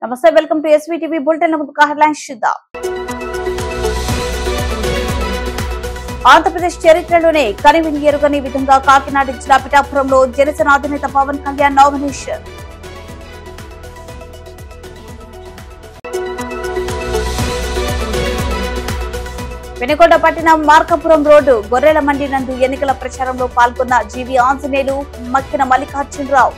నమస్తే, welcome to ఎస్వీటీవీ bulletin. ముందుగా headlines చూద్దాం. ఆంధ్రప్రదేశ్ చరిత్రలోనే కనివిని ఎరుగని విధంగా కాకినాడ జిల్లా పిఠాపురంలో జనసేన అధినేత పవన్ కళ్యాణ్ నామినేషన్. వెనుకొండ పట్టణం మార్కాపురం రోడ్డు గొర్రెల మండి నందు ఎన్నికల ప్రచారంలో పాల్గొన్న జీవి ఆంజనేయులు, మక్కిన మల్లికార్జునరావు.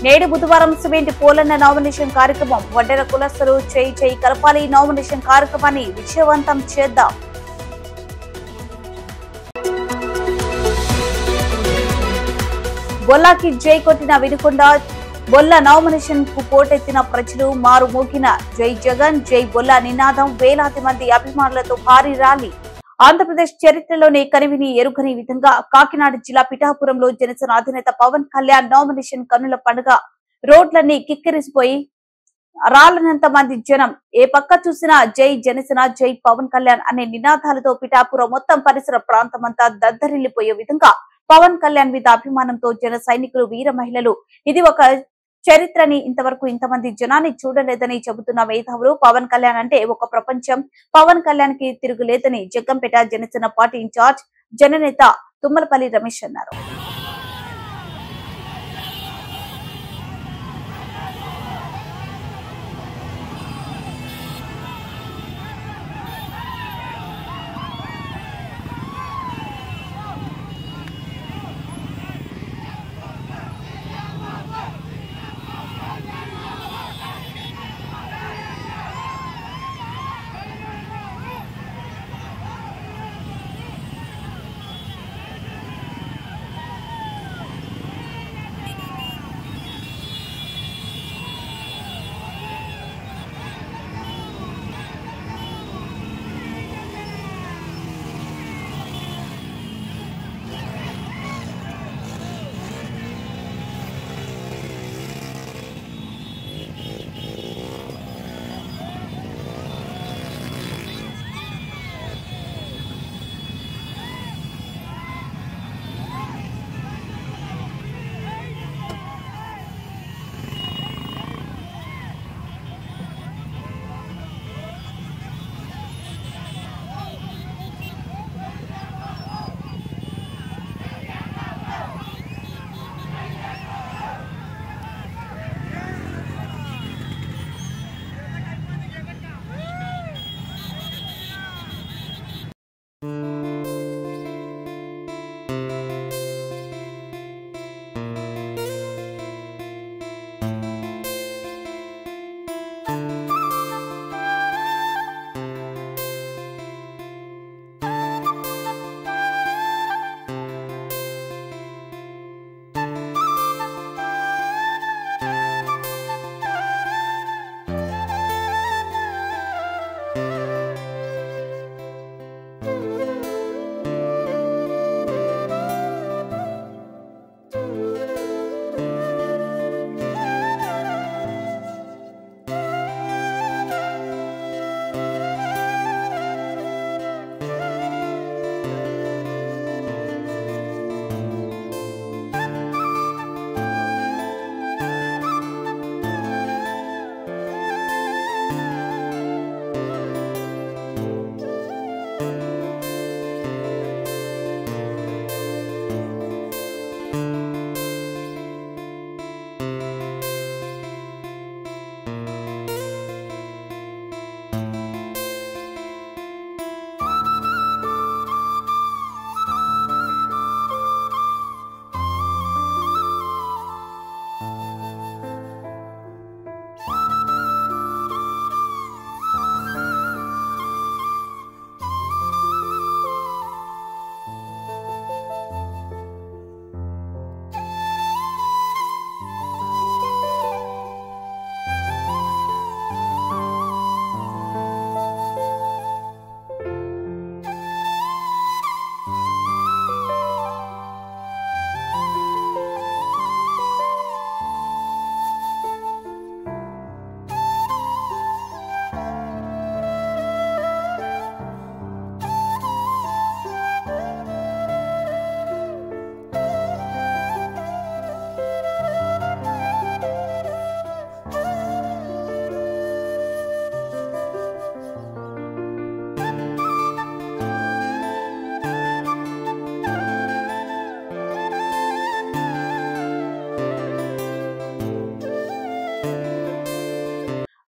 నేడు బుధవారం సిమెంట్ పోలన్న నామినేషన్ కార్యక్రమం. వడ్డెర కులస్తులు చేయి కలపాలి. నామినేషన్ కార్యక్రమాన్ని విజయవంతం చేద్దాం. బొల్లాకి జై కొట్టిన వినుకొండ. బొల్ల నామినేషన్ కు పోటెత్తిన ప్రజలు మారు మోగిన జై జగన్ జై బొల్ల నినాదం. వేలాది మంది అభిమానులతో భారీ ర్యాలీ. ఆంధ్రప్రదేశ్ చరిత్రలోనే కనివిని ఎరుగని విధంగా కాకినాడ జిల్లా పిఠాపురంలో జనసేన అధినేత పవన్ కళ్యాణ్ నామినేషన్ కన్నుల పండుగ. రోడ్లన్నీ కిక్కిరిసిపోయి రాలనంత మంది జనం. ఏ పక్క చూసినా జై జనసేన జై పవన్ కళ్యాణ్ అనే నినాదాలతో పిఠాపురం మొత్తం పరిసర ప్రాంతమంతా దద్దరిల్లిపోయే విధంగా పవన్ కళ్యాణ్ మీద అభిమానంతో జన సైనికులు, వీర మహిళలు. ఇది ఒక చరిత్రని, ఇంతవరకు ఇంతమంది జనాన్ని చూడలేదని చెబుతున్న మేధావులు. పవన్ కళ్యాణ్ అంటే ఒక ప్రపంచం. పవన్ కళ్యాణ్ కి తిరుగులేదని జగ్గంపేట జనసేన పార్టీ ఇన్ఛార్జ్ జననేత తుమ్మలపల్లి రమేష్ అన్నారు.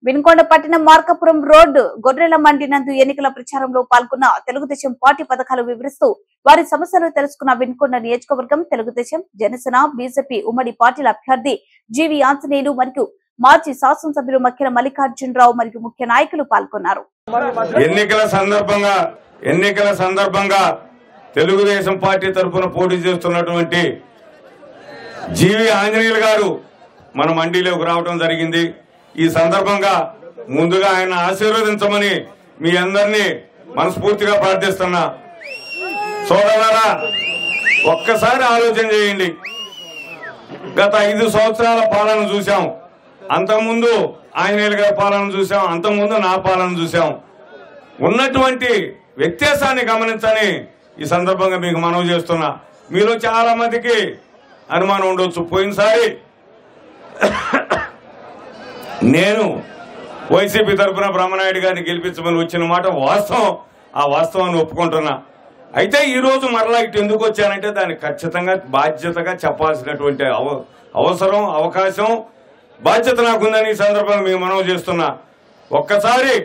వినుకొండ పట్టణం మార్కాపురం రోడ్డు గొర్రెల మండి నందు ఎన్నికల ప్రచారంలో పాల్గొన్న తెలుగుదేశం పార్టీ పథకాలు వివరిస్తూ వారి సమస్యలు తెలుసుకున్న వినుకొండ నియోజకవర్గం తెలుగుదేశం జనసేన బీజేపీ ఉమ్మడి పార్టీల అభ్యర్థి జీవి ఆంజనేయులు మరియు మాజీ శాసనసభ్యులు మక్కిన మల్లికార్జునరావు మరియు ముఖ్య నాయకులు పాల్గొన్నారు. ఎన్నికల సందర్భంగా తెలుగుదేశం పార్టీ తరఫున పోటీ చేస్తున్నటువంటి జీవి ఆంజనేయులు గారు మన మండీలోకి రావడం జరిగింది. ఈ సందర్భంగా ముందుగా ఆయన ఆశీర్వదించమని మీ అందరినీ మనస్ఫూర్తిగా ప్రార్థిస్తున్నా. సోదరులారా, ఒక్కసారి ఆలోచన చేయండి. గత 5 సంవత్సరాల పాలన చూశాం, అంతకుముందు ఆంజనేయులు గారి పాలన చూశాం, అంతకుముందు నా పాలన చూశాం. ఉన్నటువంటి వ్యత్యాసాన్ని గమనించని ఈ సందర్భంగా మీకు మనవి చేస్తున్నా. మీలో చాలా మందికి అనుమానం ఉండొచ్చు, పోయినసారి నేను వైసీపీ తరఫున బ్రహ్మనాయుడు గారిని గెలిపించమని వచ్చిన మాట వాస్తవం. ఆ వాస్తవాన్ని ఒప్పుకుంటున్నా. అయితే ఈరోజు మరలా ఇటు ఎందుకు వచ్చానంటే దాన్ని ఖచ్చితంగా బాధ్యతగా చెప్పాల్సినటువంటి అవసరం, అవకాశం, బాధ్యత నాకుందని ఈ సందర్భంగా మీకు మనవి చేస్తున్నా. ఒక్కసారి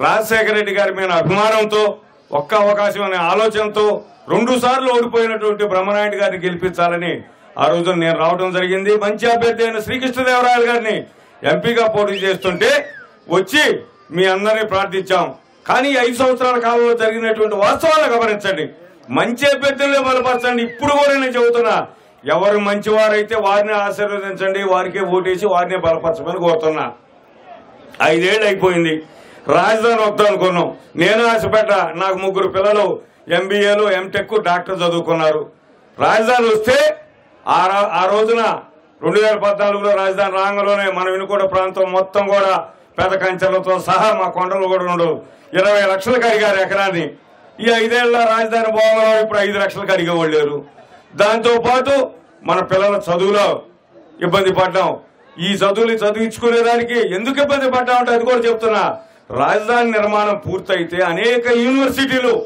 రాజశేఖర రెడ్డి గారి మీద అభిమానంతో, ఒక్క అవకాశం అనే ఆలోచనతో 2 సార్లు ఓడిపోయినటువంటి బ్రహ్మనాయుడు గారిని గెలిపించాలని ఆ రోజు నేను రావడం జరిగింది. మంచి అభ్యర్థి అయిన శ్రీకృష్ణదేవరాయలు గారిని ఎంపీగా పోటీ చేస్తుంటే వచ్చి మీ అందరినీ ప్రార్థించాం. కానీ 5 సంవత్సరాల కాలంలో జరిగినటువంటి వాస్తవాలను గమనించండి. మంచి అభ్యర్థులనే బలపరచండి. ఇప్పుడు కూడా నేను చెబుతున్నా, ఎవరు మంచివారైతే వారిని ఆశీర్వదించండి, వారికే ఓటేసి వారినే బలపరచమని కోరుతున్నా. 5 ఏళ్ళు అయిపోయింది. రాజధాని వద్దాం అనుకున్నాం. నేను ఆశపడ్డ, నాకు 3 పిల్లలు ఎంబీఏలు, ఎంటెక్, డాక్టర్ చదువుకున్నారు. రాజధాని వస్తే ఆ రోజున 2014లో రాజధాని రాంగంలోనే మన వినుకొండ ప్రాంతం మొత్తం కూడా పెద్ద కంచెలతో సహా మా కొండలు కూడా ఉండవు. 20 లక్షలకు అడిగారు ఎకరాన్ని. ఈ 5 ఏళ్ల రాజధాని భూములో ఇప్పుడు 5 లక్షలకు అడిగేవాళ్ళు లేరు. దాంతో పాటు మన పిల్లల చదువులో ఇబ్బంది పడ్డాం. ఈ చదువులు చదివించుకునేదానికి ఎందుకు ఇబ్బంది పడ్డామంటే అది కూడా చెప్తున్నా. రాజధాని నిర్మాణం పూర్తయితే అనేక యూనివర్సిటీలు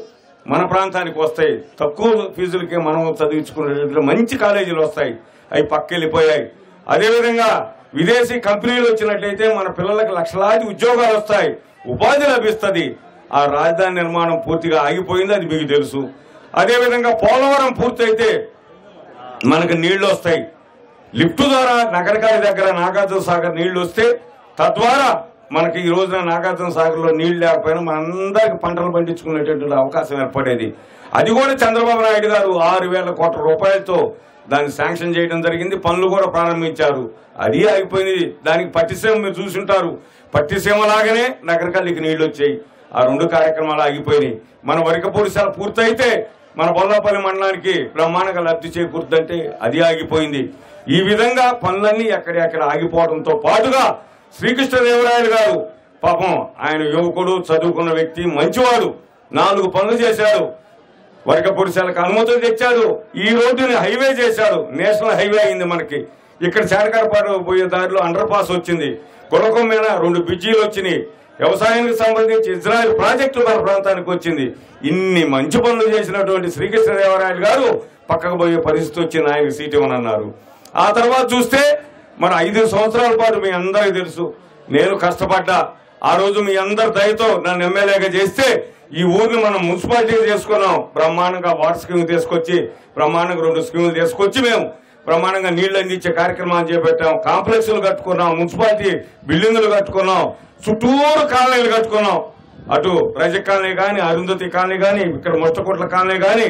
మన ప్రాంతానికి వస్తాయి. తక్కువ ఫీజులకి మనం చదివించుకునే మంచి కాలేజీలు వస్తాయి. అవి పక్కెళ్ళిపోయాయి. అదేవిధంగా విదేశీ కంపెనీలు వచ్చినట్లయితే మన పిల్లలకు లక్షలాది ఉద్యోగాలు వస్తాయి, ఉపాధి లభిస్తుంది. ఆ రాజధాని నిర్మాణం పూర్తిగా ఆగిపోయింది, అది మీకు తెలుసు. అదేవిధంగా పోలవరం పూర్తయితే మనకు నీళ్లు వస్తాయి. లిఫ్ట్ ద్వారా నగరకాయ దగ్గర నాగార్జున సాగర్ నీళ్లు వస్తే తద్వారా మనకి ఈ రోజున నాగార్జున సాగర్లో నీళ్లు లేకపోయినా మనందరికి పంటలు పండించుకునేటటువంటి అవకాశం ఏర్పడేది. అది కూడా చంద్రబాబు నాయుడు గారు 6,000 కోట్ల రూపాయలతో దాన్ని శాంక్షన్ చేయడం జరిగింది. పనులు కూడా ప్రారంభించారు. అది ఆగిపోయింది. దానికి పట్టిసీమ మీరు చూసుంటారు. పట్టిసీమ లాగానే నగరకల్లికి నీళ్లు వచ్చాయి. ఆ 2 కార్యక్రమాలు ఆగిపోయినాయి. మన వరికపూడిశాల పూర్తయితే మన బొల్లాపల్లి మండలానికి బ్రహ్మాండంగా లబ్ధి చేకూరుతుందంటే అది ఆగిపోయింది. ఈ విధంగా పనులన్నీ ఎక్కడెక్కడ ఆగిపోవడంతో పాటుగా శ్రీకృష్ణదేవరాయలు గారు పాపం ఆయన యువకుడు, చదువుకున్న వ్యక్తి, మంచివాడు, 4 పనులు చేశాడు. వరికపూడిశాలకు అనుమతులు తెచ్చాడు. ఈ రోడ్డుని హైవే చేశాడు. నేషనల్ హైవే అయింది మనకి. ఇక్కడ చాటకారపాటు పోయే దారిలో అండర్ పాస్ వచ్చింది. గురకం మీద 2 బ్రిడ్జీలు వచ్చినాయి. వ్యవసాయానికి సంబంధించి ఇజ్రాయెల్ ప్రాజెక్టు మన ప్రాంతానికి వచ్చింది. ఇన్ని మంచి పనులు చేసినటువంటి శ్రీకృష్ణదేవరాయలు గారు పక్కకు పోయే పరిస్థితి వచ్చింది. ఆయనకు సీట్ ఇవ్వనన్నారు. ఆ తర్వాత చూస్తే మన 5 సంవత్సరాల పాటు మీ అందరికీ తెలుసు, నేను కష్టపడ్డా. ఆ రోజు మీ అందరి దయతో నన్ను ఎమ్మెల్యేగా చేస్తే ఈ ఊరిని మనం మున్సిపాలిటీ చేసుకున్నాం. బ్రహ్మాండంగా వాటర్ స్కీమ్ తీసుకొచ్చి, బ్రహ్మాండంగా 2 స్కీములు తీసుకొచ్చి మేము బ్రహ్మాండంగా నీళ్లు అందించే కార్యక్రమాలు చేపట్టాం. కాంప్లెక్స్లు కట్టుకున్నాం, మున్సిపాలిటీ బిల్డింగులు కట్టుకున్నాం, చుట్టూరు కాలనీలు కట్టుకున్నాం. అటు రజక్ కాలనీ కానీ, అరుంధతి కాలనీ కానీ, ఇక్కడ ముష్టకోట్ల కాలనీ కానీ,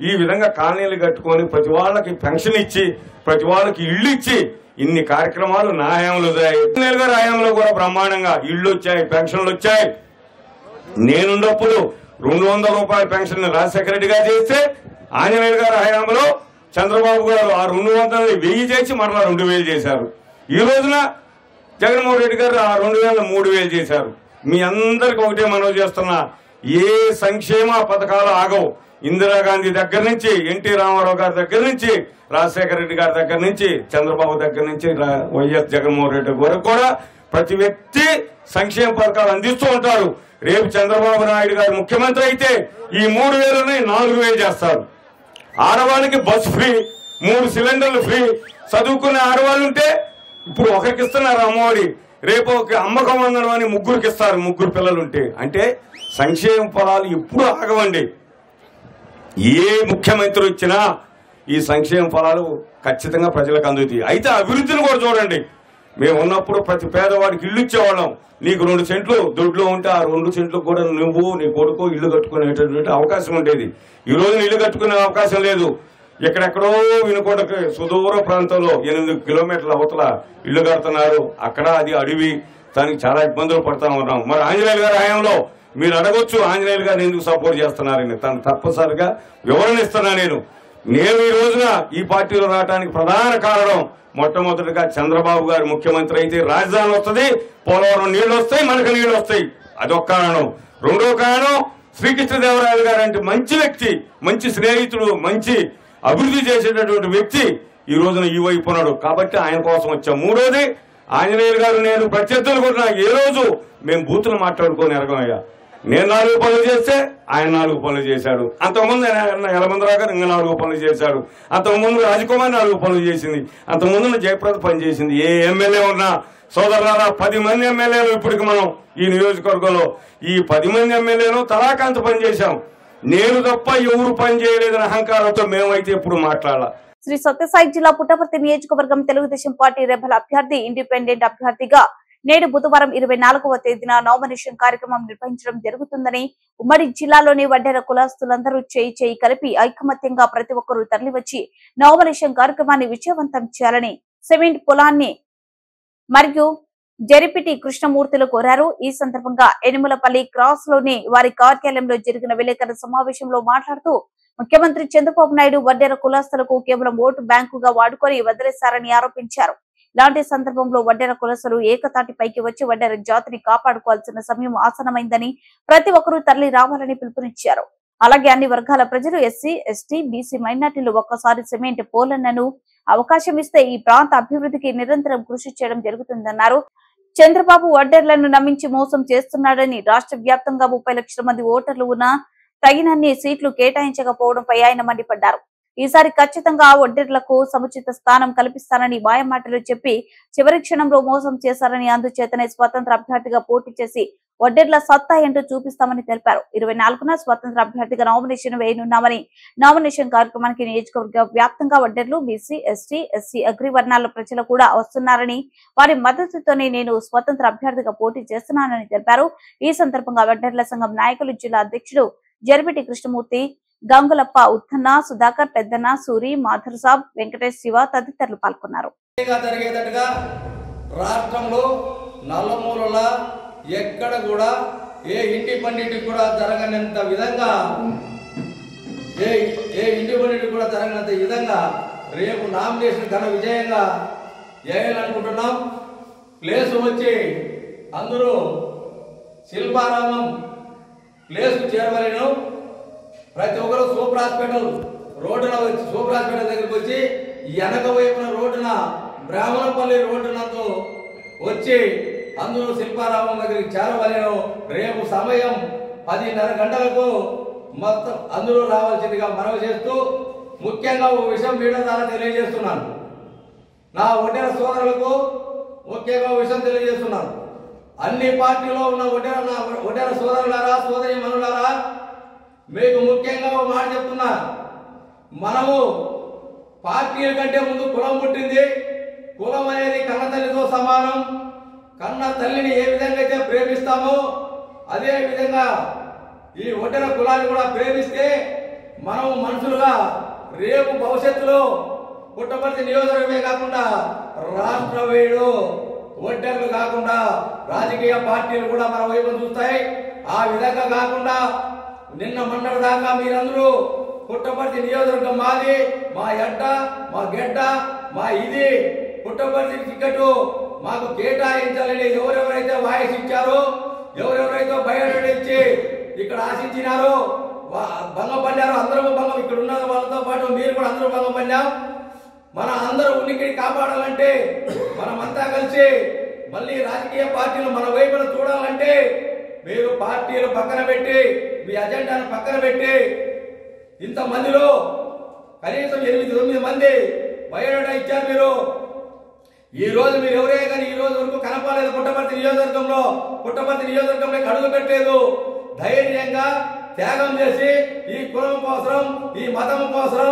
ఈ విధంగా కాలనీలు కట్టుకొని ప్రతి వాళ్ళకి పెన్షన్ ఇచ్చి, ప్రతి వాళ్ళకి ఇళ్లు ఇచ్చి ఇన్ని కార్యక్రమాలు నా హయాంలో జరిగాయి. గారి హయాంలో కూడా బ్రహ్మాండంగా ఇళ్లు వచ్చాయి, పెన్షన్లు వచ్చాయి. నేనున్నప్పుడు 200 రూపాయల పెన్షన్ రాజశేఖర రెడ్డి గారు చేస్తే ఆంజనేయులు గారి హయాంలో చంద్రబాబు గారు ఆ 200 1000 చేసి మరలా 2000 చేశారు. ఈ రోజున జగన్మోహన్ రెడ్డి గారు ఆ 2000 3000 చేశారు. మీ అందరికి ఒకటే మనవి చేస్తున్నా, ఏ సంక్షేమ పథకాలు ఆగవు. ఇందిరాగాంధీ దగ్గర నుంచి, ఎన్టీ రామారావు గారి దగ్గర నుంచి, రాజశేఖర రెడ్డి గారి దగ్గర నుంచి, చంద్రబాబు దగ్గర నుంచి, వైఎస్ జగన్మోహన్ రెడ్డి వరకు కూడా ప్రతి వ్యక్తి సంక్షేమ పథకాలు అందిస్తూ ఉంటారు. రేపు చంద్రబాబు నాయుడు గారు ముఖ్యమంత్రి అయితే ఈ 3000ని 4000 చేస్తారు. ఆడవాళ్ళకి బస్ ఫ్రీ, 3 సిలిండర్లు ఫ్రీ. చదువుకునే ఆడవాళ్ళు ఉంటే ఇప్పుడు ఒకరికి ఇస్తున్నారు అమ్మఒడి. రేపు ఒక అమ్మకం అందడం అని ముగ్గురికి ఇస్తారు, ముగ్గురు పిల్లలు ఉంటే. అంటే సంక్షేమ ఫలాలు ఎప్పుడూ ఆగవండి. ఏ ముఖ్యమంత్రి వచ్చినా ఈ సంక్షేమ ఫలాలు ఖచ్చితంగా ప్రజలకు అందుతాయి. అయితే అభివృద్ధిని కూడా చూడండి. మేము ఉన్నప్పుడు ప్రతి పేదవాడికి ఇల్లు ఇచ్చేవాళ్ళం. నీకు 2 సెంట్లు దొడ్లో ఉంటే ఆ 2 సెంట్లకు కూడా నువ్వు నీ కొడుకు ఇల్లు కట్టుకునేటటువంటి అవకాశం ఉండేది. ఈ రోజు ఇల్లు కట్టుకునే అవకాశం లేదు. ఎక్కడెక్కడో వినుకొండకి సుదూర ప్రాంతంలో 8 కిలోమీటర్ల అవతల ఇల్లు కడుతున్నారు. అక్కడ అది అడవి, దానికి చాలా ఇబ్బందులు పడతా ఉన్నాం. మరి ఆంజనేయులు గారి హయాంలో మీరు అడగొచ్చు ఆంజనేయులు గారిని ఎందుకు సపోర్ట్ చేస్తున్నారని. తను తప్పనిసరిగా వివరణ ఇస్తున్నా. నేను ఈ రోజున ఈ పార్టీలో రావడానికి ప్రధాన కారణం మొట్టమొదటిగా చంద్రబాబు గారు ముఖ్యమంత్రి అయితే రాజధాని వస్తుంది, పోలవరం నీళ్లు వస్తాయి, మనకు నీళ్లు వస్తాయి. అదొక కారణం. రెండో కారణం శ్రీకృష్ణదేవరాయలు గారు అంటే మంచి వ్యక్తి, మంచి స్నేహితుడు, మంచి అభివృద్ధి చేసేటటువంటి వ్యక్తి ఈ రోజున ఈ వైపు ఉన్నాడు కాబట్టి ఆయన కోసం వచ్చాం. మూడోది ఆంజనేయులు గారు నేను ప్రత్యర్థులు కూడా ఏ రోజు మేము బూతులు మాట్లాడుకొని ఎరగమయ్యా. నేను 4 పనులు చేస్తే ఆయన 4 పనులు చేశాడు. అంతకుముందు యలమందరావు గారు ఇంకా 4 పనులు చేశాడు. అంతకుముందు రాజకుమార్ 4 పనులు చేసింది. అంతకుముందు జయప్రద పని చేసింది. ఏ ఎమ్మెల్యే ఉన్నా సోదరులారా 10 మంది ఎమ్మెల్యేలు ఇప్పటికి మనం ఈ నియోజకవర్గంలో ఈ 10 మంది ఎమ్మెల్యేలు తలాకాంత పని చేశాం. నేను తప్ప ఎవరు పని చేయలేదని అహంకారంతో మేమైతే ఎప్పుడు మాట్లాడాల. శ్రీ సత్యసాయి జిల్లా పుట్టపర్తి నియోజకవర్గం తెలుగుదేశం పార్టీ రెబల్ అభ్యర్థి ఇండిపెండెంట్ అభ్యర్థిగా నేడు బుధవారం 24వ తేదీన నామినేషన్ కార్యక్రమం నిర్వహించడం జరుగుతుందని, ఉమ్మడి జిల్లాలోని వడ్డెర కులస్తులందరూ చేయి కలిపి ఐకమత్యంగా ప్రతి ఒక్కరూ తరలివచ్చి నామినేషన్ కార్యక్రమాన్ని విజయవంతం చేయాలని సిమెంట్ పొలాన్ని మరియు జరిపిటి కృష్ణమూర్తులు కోరారు. ఈ సందర్భంగా ఎనిమలపల్లి క్రాస్ లోని వారి కార్యాలయంలో జరిగిన విలేకరుల సమావేశంలో మాట్లాడుతూ ముఖ్యమంత్రి చంద్రబాబు నాయుడు వడ్డెర కులస్తులకు కేవలం ఓటు బ్యాంకుగా వాడుకొని వదిలేశారని ఆరోపించారు. ఇలాంటి సందర్భంలో వడ్డెర కులస్తులు ఏకతాటిపైకి వచ్చి వడ్డెర జాతిని కాపాడుకోవాల్సిన సమయం ఆసనమైందని, ప్రతి ఒక్కరూ తరలి రావాలని పిలుపునిచ్చారు. అలాగే అన్ని వర్గాల ప్రజలు ఎస్సీ, ఎస్టీ, బీసీ, మైనార్టీలు ఒక్కసారి సిమెంట్ పోలన్నను అవకాశం ఇస్తే ఈ ప్రాంత అభివృద్ధికి నిరంతరం కృషి చేయడం జరుగుతుందన్నారు. చంద్రబాబు వడ్డెర్లను నమ్మించి మోసం చేస్తున్నాడని, రాష్ట్ర వ్యాప్తంగా 30 లక్షల మంది ఓటర్లు ఉన్నా తగినన్ని సీట్లు కేటాయించకపోవడంపై ఆయన మండిపడ్డారు. ఈసారి ఖచ్చితంగా వడ్డెర్లకు సముచిత స్థానం కల్పిస్తానని మాయమాటలు చెప్పి చివరి క్షణంలో మోసం చేశారని, అందుచేతనే స్వతంత్ర అభ్యర్థిగా పోటీ చేసి వడ్డెర్ల సత్తా ఏంటో చూపిస్తామని తెలిపారు. 24న స్వతంత్ర అభ్యర్థిగా నామినేషన్ వేయనున్నామని, నామినేషన్ కార్యక్రమానికి నియోజకవర్గ వ్యాప్తంగా వడ్డెర్లు, బీసీ, ఎస్టీ, ఎస్సీ అగ్రివర్ణాల ప్రజలు కూడా వస్తున్నారని, వారి మద్దతుతోనే నేను స్వతంత్ర అభ్యర్థిగా పోటీ చేస్తున్నానని తెలిపారు. ఈ సందర్భంగా వడ్డెర్ల సంఘం నాయకులు జిల్లా అధ్యక్షుడు జరిపిటి కృష్ణమూర్తి, గంగులప్ప, ఉత్తన్న, సుధాకర్, పెద్దన్న, సూరి, మాధుర్ సాబ్, వెంకటేష్, శివ తదితరులు పాల్గొన్నారు. రాష్ట్రంలో నల్లమూలల ఎక్కడ కూడా ఏ ఇండిపెండెంట్ కూడా జరగనంత విధంగా రేపు నామినేషన్ ఘన విజయంగా చేయాలనుకుంటున్నాం. ప్లేస్ వచ్చి అందరూ శిల్పారామం ప్లేస్ చేరవలేను. ప్రతి ఒక్కరు సూపర్ హాస్పిటల్ రోడ్డున వచ్చి సూపర్ హాస్పిటల్ దగ్గరికి వచ్చి వెనక వైపున రోడ్డున బ్రాహ్మణపల్లి రోడ్డునతో వచ్చి అందరూ శిల్పారామం దగ్గరికి చేరవలేను. రేపు సమయం 10:30 గంటలకు మొత్తం అందరూ రావాల్సిందిగా మనవి చేస్తూ, ముఖ్యంగా ఒక విషయం వీడియో ద్వారా తెలియజేస్తున్నాను. నా వడ్డెర సోదరులకు ముఖ్యంగా విషయం తెలియజేస్తున్నాను. అన్ని పార్టీలో ఉన్న వడ్డెర సోదరులారా, సోదరి మనులారా, మీకు ముఖ్యంగా ఒక మాట చెప్తున్నా. మనము పార్టీల కంటే ముందు కులం పుట్టింది. కులం అనేది కన్న తల్లితో సమానం. కన్న తల్లిని ఏ విధంగా అయితే ప్రేమిస్తామో అదే విధంగా ఈ వడ్డెర కులాన్ని కూడా ప్రేమిస్తే మనం మనుషులుగా రేపు భవిష్యత్తులో పుట్టపర్తి నియోజకవర్గమే కాకుండా రాష్ట్ర వేడు వడ్డెర్లు కాకుండా రాజకీయ పార్టీలు కూడా మన వైపు చూస్తాయి. ఆ విధంగా కాకుండా నిన్న మొన్నటి దాకా మీరందరూ పుట్టపర్తి నియోజకవర్గం మాది, మా ఎడ్డ, మా గెడ్డ, మా ఇది పుట్టపర్తి టికెట్ మాకు కేటాయించాలని ఎవరెవరైతే వాయిస్ ఇచ్చారో, ఎవరెవరైతే బయోడేటా ఇచ్చి ఇక్కడ ఆశించినారో భంగపడ్డారో అందరూ భంగం, ఇక్కడ ఉన్న వాళ్ళతో పాటు మీరు కూడా అందరూ భంగపడ్డాం. మన అందరూ ఉనికిని కాపాడాలంటే మనమంతా కలిసి మళ్ళీ రాజకీయ పార్టీలు మన వైపున చూడాలంటే మీరు పార్టీలు పక్కన పెట్టి మీ అజెండాను పక్కన పెట్టి ఇంతమందిలో కనీసం 8-9 మంది బయోడేటా ఇచ్చారు. మీరు ఈ రోజు మీరు ఎవరే కానీ ఈ రోజు వరకు కనపడలేదు. పుట్టపర్తి నియోజకవర్గంలో అడుగు పెట్టలేదు. ధైర్యంగా త్యాగం చేసి ఈ కులం కోసం, ఈ మతం కోసం,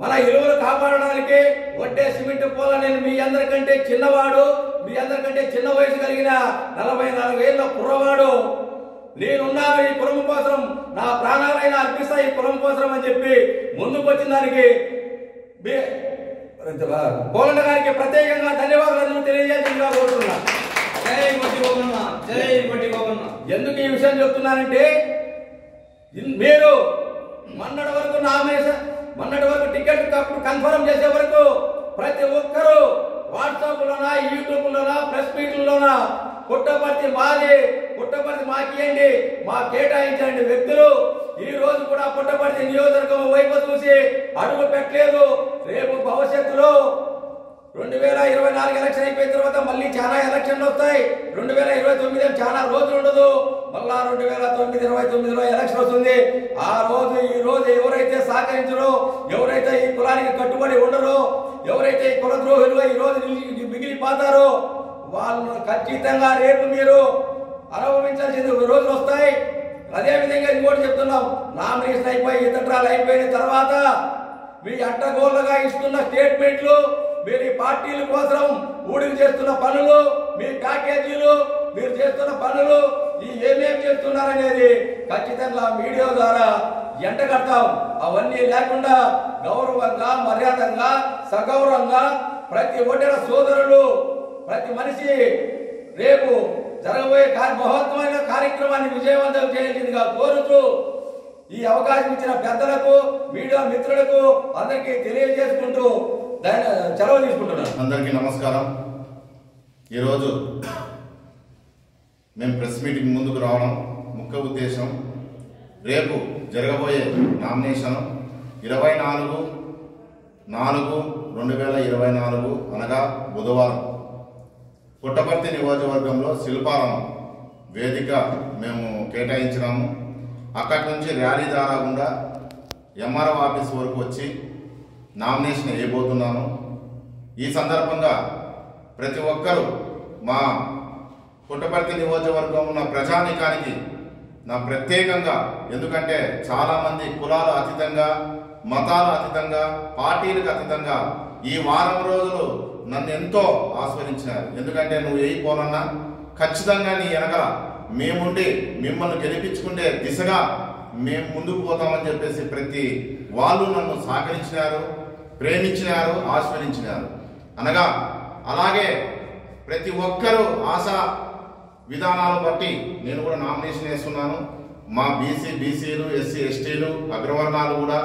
మన ఇరువులు కాపాడడానికి వడ్డే సిమెంట్ పోల నేను మీ అందరికంటే చిన్నవాడు, మీ అందరికంటే చిన్న వయసు కలిగిన 44 ఏళ్ళ కుర్రవాడు, నేనున్నాను ఈ కులం కోసం, నా ప్రాణాలైనా అర్పిస్తా ఈ కులం కోసం అని చెప్పి ముందుకు వచ్చిన దానికి కోలండ గారికి ప్రత్యేకంగా ధన్యవాదాలు తెలియజేసిందిగా కోరుతున్నా. ఎందుకు ఈ విషయం చెప్తున్నానంటే, మీరు మొన్నటి వరకు టికెట్ కన్ఫర్మ్ చేసే వరకు ప్రతి ఒక్కరూ వాట్సాప్ లోనా, యూట్యూబ్ లోనా, ప్రెస్ మీట్లలోనా పుట్టపర్తి మాది, పుట్టపర్తి మాకియండి, మా కేటాయించండి వ్యక్తులు ఈ రోజు కూడా పుట్టపర్తి నియోజకవర్గం వైపు చూసి అడుగు పెట్టలేదు. రేపు భవిష్యత్తులో 2024 ఎలక్షన్ అయిపోయిన తర్వాత మళ్ళీ చాలా ఎలక్షన్లు వస్తాయి. 2029 చాలా రోజులు ఉండదు, మళ్ళా 2029లో ఎలక్షన్ వస్తుంది. ఆ రోజు ఈ రోజు ఎవరైతే సహకరించరో, ఎవరైతే ఈ కులానికి కట్టుబడి ఉండరో, ఎవరైతే ఈ కుల ద్రోహులు ఈ రోజు మిగిలిపోతారో వాళ్ళను ఖచ్చితంగా రేపు మీరు అనుభవించాల్సిన రోజులు వస్తాయి. అదేవిధంగా ఇంకోటి చెప్తున్నాం, నామినేషన్ అయిపోయి ఇతరాలు అయిపోయిన తర్వాత మీ అడ్డగోళ్ళగా ఇస్తున్న స్టేట్మెంట్లు, మీరు ఈ పార్టీల కోసం ఊడికి చేస్తున్న పనులు, మీ ప్యాకేజీలు, మీరు చేస్తున్న పనులు ఏమేమి చేస్తున్నారనేది ఖచ్చితంగా మీడియా ద్వారా ఎంటగడతాం. అవన్నీ లేకుండా గౌరవంగా, మర్యాదంగా, సగౌరవంగా ప్రతి ఒడ్డెర సోదరులు, ప్రతి మనిషి రేపు జరగబోయే మహోత్తమైన కార్యక్రమాన్ని విజయవంతం చేయాల్సిందిగా కోరుతూ ఈ అవకాశం ఇచ్చిన పెద్దలకు, మీడియా మిత్రులకు అందరికీ తెలియజేసుకుంటూ సెలవు తీసుకుంటున్నాను. అందరికీ నమస్కారం. ఈరోజు మేము ప్రెస్ మీటింగ్ ముందుకు రావడం ముఖ్య ఉద్దేశం, రేపు జరగబోయే నామినేషన్ 24/4/2024 అనగా బుధవారం పుట్టపర్తి నియోజకవర్గంలో శిల్పారామం వేదిక మేము కేటాయించినాము. అక్కడి నుంచి ర్యాలీ ద్వారా గుండా ఎంఆర్ఓ ఆఫీస్ వరకు వచ్చి నామినేషన్ వేయబోతున్నాను. ఈ సందర్భంగా ప్రతి ఒక్కరూ మా పుట్టపర్తి నియోజకవర్గం ఉన్న ప్రజానీకానికి నా ప్రత్యేకంగా, ఎందుకంటే చాలామంది కులాలు అతీతంగా, మతాలు అతీతంగా, పార్టీలకు అతీతంగా ఈ వారం రోజులు నన్ను ఎంతో ఆస్వాదించినారు. ఎందుకంటే నువ్వు వేయిపోనన్నా ఖచ్చితంగా నీ వెనకల మేముండి మిమ్మల్ని గెలిపించుకుంటే దిశగా మేము ముందుకు పోతామని చెప్పేసి ప్రతి వాళ్ళు నన్ను సహకరించినారు, ప్రేమించినారు, ఆస్వాదించినారు. అనగా అలాగే ప్రతి ఒక్కరూ ఆశా విధానాలు బట్టి నేను కూడా నామినేషన్ వేస్తున్నాను. మా బీసీలు, ఎస్సీ, ఎస్టీలు, అగ్రవర్ణాలు కూడా,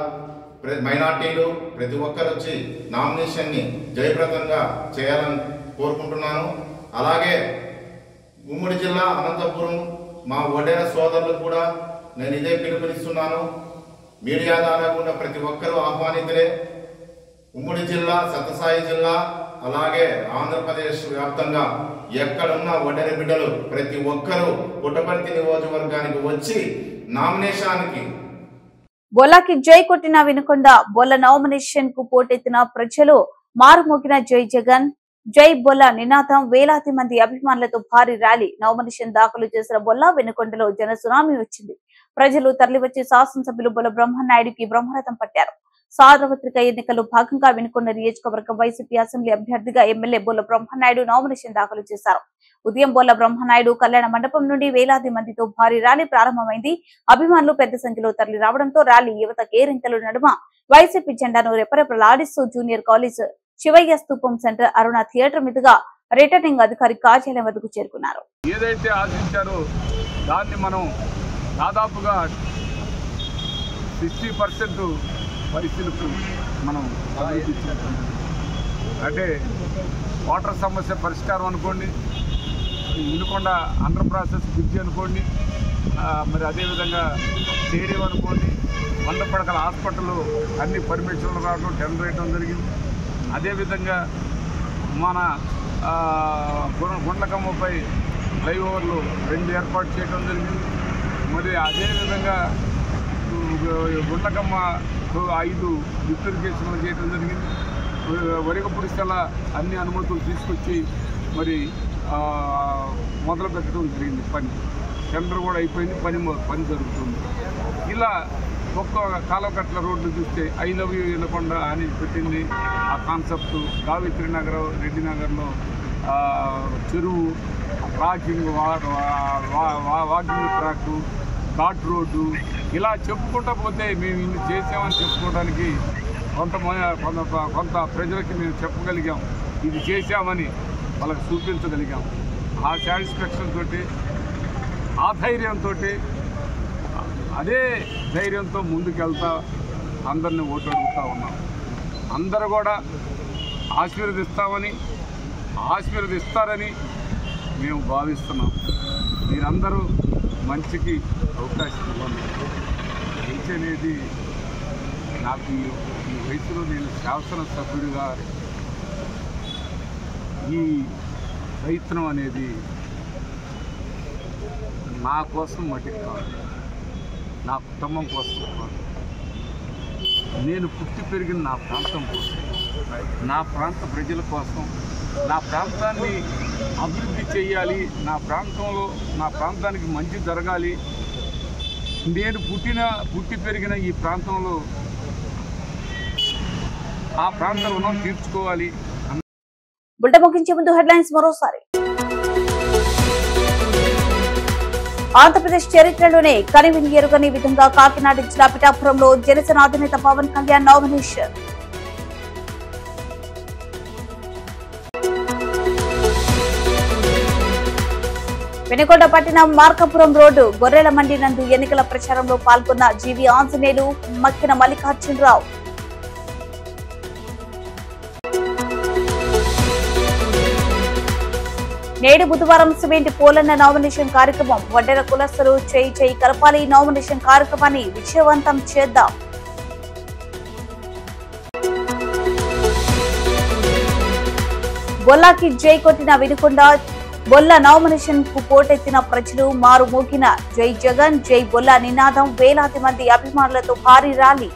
మైనార్టీలు ప్రతి ఒక్కరు వచ్చి నామినేషన్ని జయప్రదంగా చేయాలని కోరుకుంటున్నాను. అలాగే ఉమ్మడి జిల్లా అనంతపురం మా వడ్డేర సోదరులకు కూడా నేను ఇదే పిలుపునిస్తున్నాను. మీడియా ద్వారా కూడా ప్రతి ఒక్కరూ ఆహ్వానితులే. ఉమ్మడి జిల్లా, సత్యసాయి జిల్లా, అలాగే ఆంధ్రప్రదేశ్ వ్యాప్తంగా ఎక్కడున్న వడ్డెర బిడ్డలు ప్రతి ఒక్కరూ పుట్టపర్తి నియోజకవర్గానికి వచ్చి నామినేషన్కి బొల్లాకి జై కొట్టిన వినుకొండ బొల్ల నామినేషన్ కు పోటెత్తిన ప్రజలు మారుమోగిన జై జగన్, జై బొల్ల నినాదం, వేలాది మంది అభిమానులతో భారీ ర్యాలీ. నామినేషన్ దాఖలు చేసిన బొల్ల వినుకొండలో జన సునామీ వచ్చింది. ప్రజలు తరలివచ్చి శాసనసభ్యులు బొల్ల బ్రహ్మనాయుడికి బ్రహ్మరథం పట్టారు. సార్వత్రిక ఎన్నికల్లో భాగంగా వినుకొండ నియోజకవర్గం వైసీపీ అసెంబ్లీ అభ్యర్థిగా ఎమ్మెల్యే బొల్ల బ్రహ్మనాయుడు నామినేషన్ దాఖలు చేశారు. ఉదయం బొల్ల బ్రహ్మనాయుడు కళ్యాణ మండపం నుండి వేలాది మందితో భారీ ర్యాలీ ప్రారంభమైంది. అభిమానులు పెద్ద సంఖ్యలో తరలి రావడంతో ర్యాలీ యువత కేరింతల నడుమ వైసీపీ జెండాను రెపరెపలాడిస్తూ జూనియర్ కాలేజ్ శివయ్య స్తూపం సెంటర్ అరుణ థియేటర్ మీదుగా రిటర్నింగ్ అధికారి కార్యాలయం వద్దకు చేరుకున్నారు. ఏదైతే ఆశించారో దాన్ని మనం దాదాపుగా 60% పరిస్థితులకు మనం అంటే వాటర్ సమస్య పరిష్కారం అనుకోండి, వినుకొండ అండర్ ప్రాసెస్ బ్రిడ్జి అనుకోండి, మరి అదేవిధంగా స్టేడియం అనుకోండి, 100 పడకల హాస్పిటల్ అన్ని పర్మిషన్లు రావడం, టెండర్ వేయడం జరిగింది. అదేవిధంగా మన గుండ్లకమ్మపై ఫ్లైఓవర్లు 2 ఏర్పాటు చేయడం జరిగింది. మరి అదేవిధంగా గుండ్లకమ్మ 5 లిఫ్ట్ ఇరిగేషన్లు చేయడం జరిగింది. వరిగపుడిస్తల అన్ని అనుమతులు తీసుకొచ్చి మరి మొదలు పెట్టడం జరిగింది. పని టెండర్ కూడా అయిపోయింది, పని జరుగుతుంది. ఇలా ఒక్క కాలకట్ల రోడ్లు చూస్తే ఐ లవ్ యూ వినకొండ అని పెట్టింది. ఆ కాన్సెప్ట్ గావిత్రి నగర్, రెడ్డి నగర్లో చెరువు, వాకింగ్ ట్రాక్, ఘాట్ రోడ్డు, ఇలా చెప్పుకుంటా పోతే మేము ఇన్ని చేసామని చెప్పుకోవడానికి కొంత ప్రజలకి మేము చెప్పగలిగాం, ఇది చేశామని వాళ్ళకి చూపించగలిగాం. ఆ సాటిస్ఫాక్షన్ తోటి, ఆ ధైర్యంతో, అదే ధైర్యంతో ముందుకెళ్తా అందరినీ ఓటు అడుగుతూ ఉన్నాం. అందరూ కూడా ఆశీర్వదిస్తారని మేము భావిస్తున్నాం. మీరందరూ మంచికి అవకాశం ఇవ్వండి. మంచి అనేది నాకు ఈ వయసులో నేను శాసనసభ్యుడిగా ఈ ప్రయత్నం అనేది నా కోసం మటుకు కాదు, నా కుటుంబం కోసం కాదు, నేను పుట్టి పెరిగిన నా ప్రాంతం కోసం, నా ప్రాంత ప్రజల కోసం, నా ప్రాంతాన్ని అభివృద్ధి చేయాలి, నా ప్రాంతానికి మంచి జరగాలి, నేను పుట్టి పెరిగిన ఈ ప్రాంతంలో ఆ ప్రాంత రుణం తీర్చుకోవాలి. బులెటిన్ ముగించే ముందు హెడ్లైన్స్ మరోసారి. ఆంధ్రప్రదేశ్ చరిత్రలోనే కనివిని ఎరుగని విధంగా కాకినాడ జిల్లా పిఠాపురంలో జనసేన అధినేత పవన్ కళ్యాణ్ నామినేషన్. వెనుకొండ పట్టణం మార్కాపురం రోడ్డు గొర్రెల మండి నందు ఎన్నికల ప్రచారంలో పాల్గొన్న జీవి ఆంజనేయులు, మక్కిన మల్లికార్జునరావు. నేడు బుధవారం సిమెంట్ పోలన్న నామినేషన్ కార్యక్రమం. వడ్డెర కులస్తులు చేయి కలపాలి, నామినేషన్ కార్యక్రమాన్ని విజయవంతం చేద్దాం. బొల్లాకి జై కొట్టిన వినుకొండ, బొల్ల నామినేషన్ కు పోటెత్తిన ప్రజలు, మారు మోగిన జై జగన్ జై బొల్ల నినాదం, వేలాది మంది అభిమానులతో భారీ ర్యాలీ.